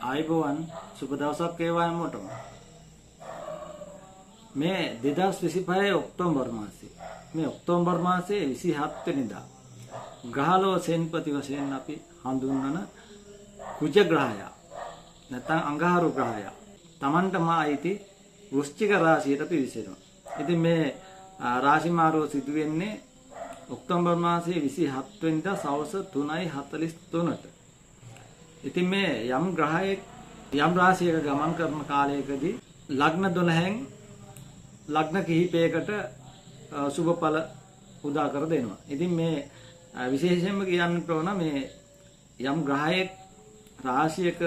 ආයිබෝවන් සුබ දවසක් වේවා හැමෝටම. මේ 2025 ඔක්තෝබර් මාසයේ මේ ඔක්තෝබර් මාසයේ 27 වෙනිදා ග්‍රහලෝ සෙන්පති වශයෙන් අපි හඳුන්වන කුජ ග්‍රහය නැත්නම් අඟහරු ග්‍රහය Tamanටම ආйти වෘශ්චික රාශියට පිවිසෙනවා. ඉතින් මේ රාශි මාරුව සිදු වෙන්නේ ඔක්තෝබර් මාසයේ 27 වෙනිදා සවස් 3:43ට. ඉතින් මේ යම් ග්‍රහයක යම් රාශියක ගමන් කරන කාලයකදී ලග්න 12න් ලග්න කිහිපයකට සුබ ඵල උදා කර දෙනවා. ඉතින් මේ විශේෂයෙන්ම කියන්නට ඕන මේ යම් ග්‍රහයක රාශියක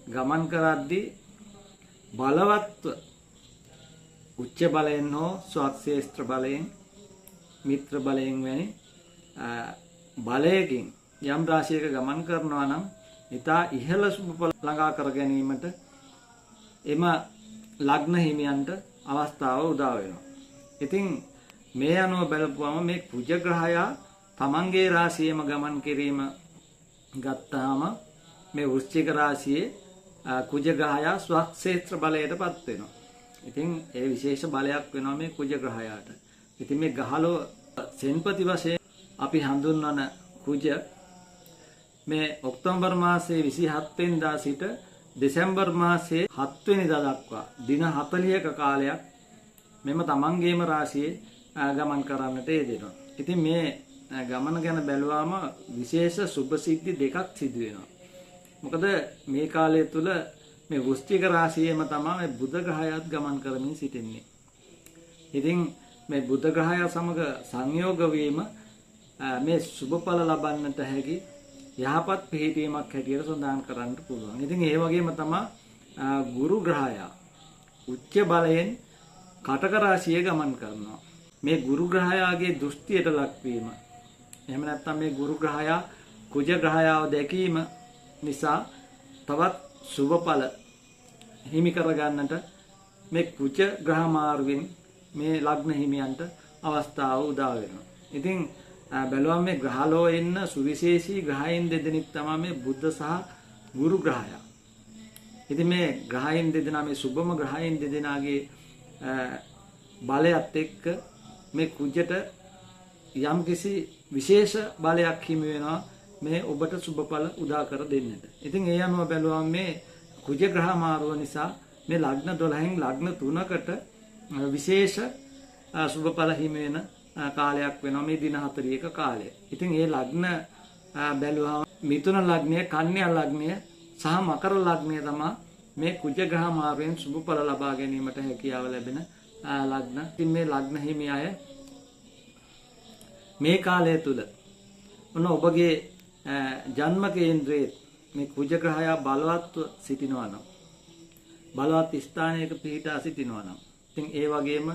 ගමන් කරද්දී බලවත්ව උච්ච බලයෙන් හෝ ස්වක්ෂේත්‍ර බලයෙන් මිත්‍ර බලයෙන් වැනි බලයකින් යම් රාශියක ගමන් කරනවා නම් ඊතා ඉහළ සුබ ඵල ළඟා කර ගැනීමට එම ලග්න හිමියන්ට අවස්ථාව උදා වෙනවා. ඉතින් මේ අනුව බලපුවම මේ කුජ ග්‍රහය තමන්ගේ රාශියේම ගමන් කිරීම ගත්තාම මේ වෘශ්චික රාශියේ කුජ ග්‍රහය ස්වක්ෂේත්‍ර බලයටපත් වෙනවා. ඉතින් ඒ විශේෂ බලයක් වෙනවා මේ කුජ ග්‍රහයට. ඉතින් මේ ගහලෝ සෙන්පති වශයෙන් අපි හඳුන්වන කුජ මේ ඔක්තෝබර් මාසයේ 27 වෙනිදා සිට දෙසැම්බර් මාසයේ 7 වෙනිදා දක්වා දින 40ක කාලයක් මෙම තමන්ගේම රාශියේ ගමන් කරන්නට යෙදෙනවා. ඉතින් මේ ගමන ගැන බැලුවාම විශේෂ සුභ සිද්ධි දෙකක් සිදු වෙනවා. මොකද මේ කාලය තුල මේ වෘශ්චික රාශියේම තමයි බුධ ග්‍රහයත් ගමන් කරමින් සිටින්නේ. ඉතින් මේ බුධ ග්‍රහය සමග සංයෝග වීම මේ සුභ ඵල ලබන්නට හැකි යහපත් පිහිටීමක් හැටියට සඳහන් කරන්න පුළුවන්. ඉතින් ඒ වගේම තමයි ගුරු ග්‍රහය උච්ච බලයෙන් කටක රාශියේ ගමන් කරනවා. මේ ගුරු ග්‍රහයාගේ දෘෂ්ටියට ලක්වීම එහෙම නැත්නම් මේ ගුරු ග්‍රහයා කුජ ග්‍රහයාව දැකීම නිසා තවත් සුභ ඵල හිමි කර ගන්නට මේ කුජ ග්‍රහ මාර්ගෙන් මේ ලග්න හිමියන්ට අවස්ථාව උදා වෙනවා. ඉතින් බැලුවම මේ ග්‍රහලෝ එන්න සුවිශේෂී ග්‍රහයන් දෙදෙනෙක් තමයි මේ බුද්ධ සහ ගුරු ග්‍රහය. ඉතින් මේ ග්‍රහයන් දෙදෙනා මේ සුභම ග්‍රහයන් දෙදෙනාගේ බලයත් එක්ක මේ කුජට යම් කිසි විශේෂ බලයක් හිමි වෙනවා මේ ඔබට සුභඵල උදා කර දෙන්නට. ඉතින් ඒ අනුව බැලුවම මේ කුජ ග්‍රහ මාරුව නිසා මේ ලග්න 12න් ලග්න 3කට විශේෂ සුභඵල හිමි වෙන කාලයක් වෙනවා මේ දින 40ක කාලය. ඉතින් ඒ ලග්න බැලුවම මිථුන ලග්නය, කන්‍යා ලග්නය සහ මකර ලග්නය තමයි මේ කුජ ග්‍රහ මාරුවෙන් සුභඵල ලබා ගැනීමට හැකියාව ලැබෙන ලග්න. ඉතින් මේ ලග්න හිමි අය මේ කාලය තුල ඔන්න ඔබගේ ජන්ම කේන්ද්‍රයේ මේ කුජ ග්‍රහය බලවත්ව සිටිනවා නම් බලවත් ස්ථානයක පිහිටා සිටිනවා නම් ඉතින් ඒ වගේම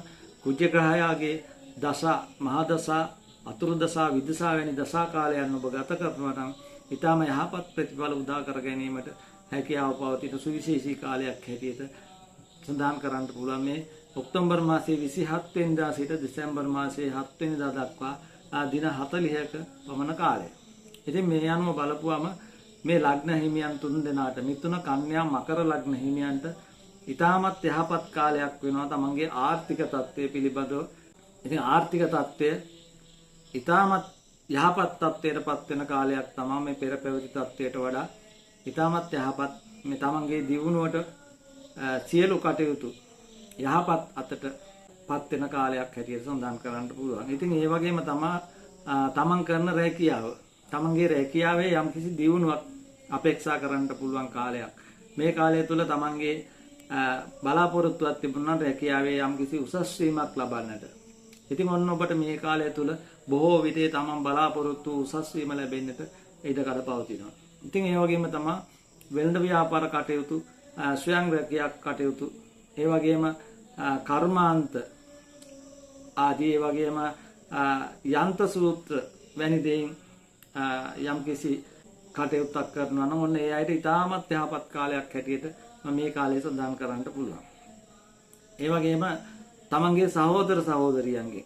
කුජ ග්‍රහයාගේ දසා මහා දසා අතුරු දසා විදසා වැනි දසා කාලයන් ඔබ ගත කරනවා නම් ඊටම යහපත් ප්‍රතිඵල උදා කර ගැනීමට හැකියාව පවතින සුවිශේෂී කාලයක් හැටියට සඳහන් කරන්න පුළුවන් මේ ඔක්තෝබර් මාසයේ 27 වෙනිදා සිට දෙසැම්බර් මාසයේ 7 වෙනිදා දක්වා දින 40ක පමණ කාලය. ඉතින් මේ අනුව බලපුවම මේ ලග්න හිමියන් තුන් දෙනාට මිථුන කන්‍යා මකර ලග්න හිමියන්ට ඊටමත් යහපත් කාලයක් වෙනවා තමන්ගේ ආර්ථික තත්ත්වය පිළිබඳව. ඉතින් ආර්ථික තත්ත්වය ඊටමත් යහපත් තත්ත්වයටපත් වෙන කාලයක් තමයි මේ පෙර පැවති තත්ත්වයට වඩා ඊටමත් යහපත් මේ තමන්ගේ දියුණුවට සියලු කටයුතු යහපත් අතටපත් වෙන කාලයක් හැටියට සඳහන් කරන්න පුළුවන්. ඉතින් ඒ වගේම තමයි තමන් කරන රැකියාව තමන්ගේ රැකියාවේ යම්කිසි දියුණුවක් අපේක්ෂා කරන්න පුළුවන් කාලයක්. මේ කාලය තුල තමන්ගේ බලාපොරොත්තුවක් තිබුණා රැකියාවේ යම්කිසි උසස් වීමක් ලබන්නට. ඉතින් ඔන්න ඔබට මේ කාලය තුල බොහෝ විට තමන් බලාපොරොත්තු උසස් වීම ලැබෙන්නට ඉඩකඩ පවතිනවා. ඉතින් ඒ වගේම තමයි වෙළඳ ව්‍යාපාර කටයුතු, ස්වයං රැකියාවක් කටයුතු, ඒ වගේම කර්මාන්ත ආදී ඒ වගේම යන්ත්‍ර සූත්‍ර වැනි දෙයින් යම්කිසි කටයුත්තක් කරනවා නම් ඔන්න ඒ අයට ඉතාමත් යහපත් කාලයක් හැටියට මේ කාලය සඳහන් කරන්න පුළුවන්. ඒ වගේම තමන්ගේ සහෝදර සහෝදරියන්ගෙන්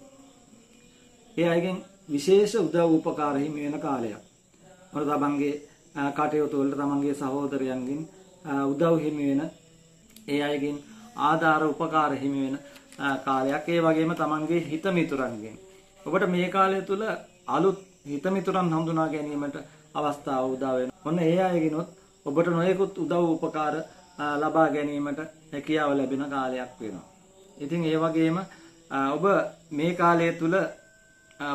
ඒ අයගෙන් විශේෂ උදව් උපකාර හිමි වෙන කාලයක්. මොකද තමන්ගේ කටයුතු වලට තමන්ගේ සහෝදරයන්ගෙන් උදව් හිමි වෙන, ඒ අයගෙන් ආධාර උපකාර හිමි වෙන කාලයක්. ඒ වගේම තමන්ගේ හිත මිතුරන්ගෙන් ඔබට මේ කාලය තුල අලුත් හිත මිතුරන් හඳුනා ගැනීමට අවස්ථාව උදා වෙනවා. ඔන්න ඒ අයගෙනොත් ඔබට නොයෙකුත් උදව් උපකාර ලබා ගැනීමට හැකියාව ලැබෙන කාලයක් වෙනවා. ඉතින් ඒ වගේම ඔබ මේ කාලය තුල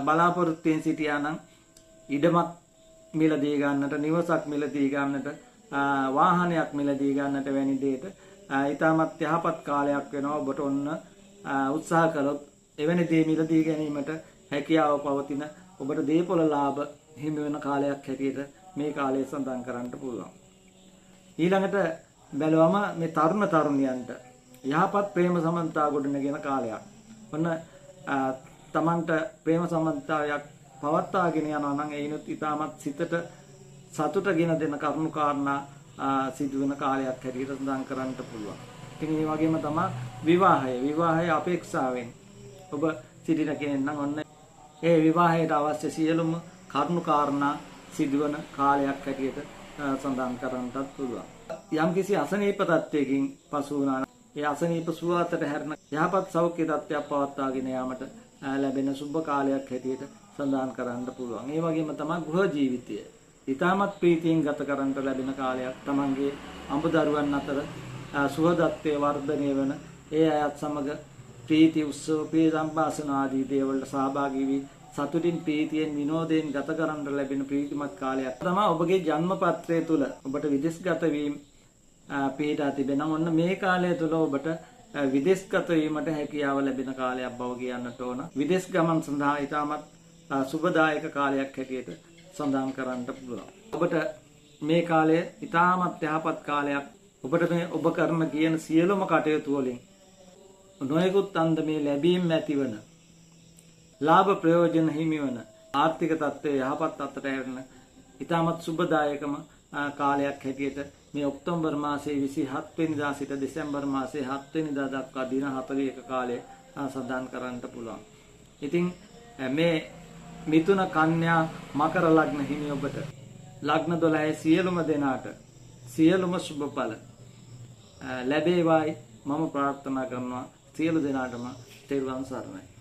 බලාපොරොත්තුෙන් සිටියා නම් ඉඩමක් මිලදී ගන්නට, නිවසක් මිලදී ගන්නට, වාහනයක් මිලදී ගන්නට වැනි දෙයට ඊටමත් යහපත් කාලයක් වෙනවා. ඔබට ඔන්න උත්සාහ කළොත් එවැනි දේ මිලදී ගැනීමට හැකියාව පවතින, ඔබට දේපොළ ලාභ හිමි වෙන කාලයක් හැටියට මේ කාලය සඳහන් කරන්න පුළුවන්. ඊළඟට බැලුවම මේ තරුණ තරුණියන්ට යහපත් ප්‍රේම සම්බන්ධතා ගොඩනගෙන කාලයක්. ඔන්න තමන්ට ප්‍රේම සම්බන්ධතාවයක් පවත්වාගෙන යනවා නම් ඒනොත් ඊටමත් සිතට සතුටගෙන දෙන කරුණු කාරණා සිදුවෙන කාලයක් හැටියට සඳහන් කරන්න පුළුවන්. ඉතින් මේ වගේම තමයි විවාහය අපේක්ෂාවෙන් ඔබ සිටින කෙනෙක් නම් ඔන්න ඒ විවාහයට අවශ්‍ය සියලුම කරුණු කාරණා සිදුවන කාලයක් හැටියට සඳහන් කරන්නත් පුළුවන්. යම්කිසි අසනීප තත්වයකින් පසු වුණා නම් ඒ අසනීප සුවාතට හැරෙන යහපත් සෞඛ්‍ය තත්ත්වයක් පවත්වාගෙන යාමට ලැබෙන සුබ කාලයක් හැටියට සඳහන් කරන්න පුළුවන්. ඒ වගේම තමයි ගෘහ ජීවිතය. ඊටමත් ප්‍රීතියෙන් ගත කරන්නට ලැබෙන කාලයක්. තමන්ගේ අඹදරුවන් අතර සුහදත්වයේ වර්ධනය වන, ඒ අයත් සමග ප්‍රීති උත්සව, ප්‍රිය සම්භාෂණ ආදී දේවල්ට සහභාගී වී සතුටින් ප්‍රීතියෙන් විනෝදයෙන් ගත කරන්නට ලැබෙන ප්‍රීතිමත් කාලයක් තමයි ඔබගේ ජන්මපත්‍රය තුල ඔබට විදේශගත වීම පිටා තිබෙනවා. ඔන්න මේ කාලය තුල ඔබට විදේශගත වීමට හැකියාව ලැබෙන කාලයක් බව කියන්නට ඕන. විදේශ ගමන් සඳහා ඊටමත් සුබදායක කාලයක් හැටියට සඳහන් කරන්නට පුළුවන්. ඔබට මේ කාලය ඊටමත් යහපත් කාලයක්. ඔබට මේ ඔබ කරන කියන සියලුම කටයුතු වලින් නොයෙකුත් අන්දමේ ලැබීම් ඇතිවන, ලාභ ප්‍රයෝජන හිමිවන, ආර්ථික තත්ත්වය යහපත් අතට හැරෙන ඊටමත් සුබදායකම කාලයක් හැටියට මේ ඔක්තෝබර් මාසයේ 27 වෙනිදා සිට දෙසැම්බර් මාසයේ 7 වෙනිදා දක්වා දින 41 කාලය සඳහන් කරන්නට පුළුවන්. ඉතින් මේ මිථුන, කන්‍යා, මකර ලග්න හිමි ඔබට ලග්න 12 සියලුම දෙනාට සියලුම සුබඵල ලැබේවායි මම ප්‍රාර්ථනා කරනවා. සියලු දෙනාටම තෙරුවන් සරණයි.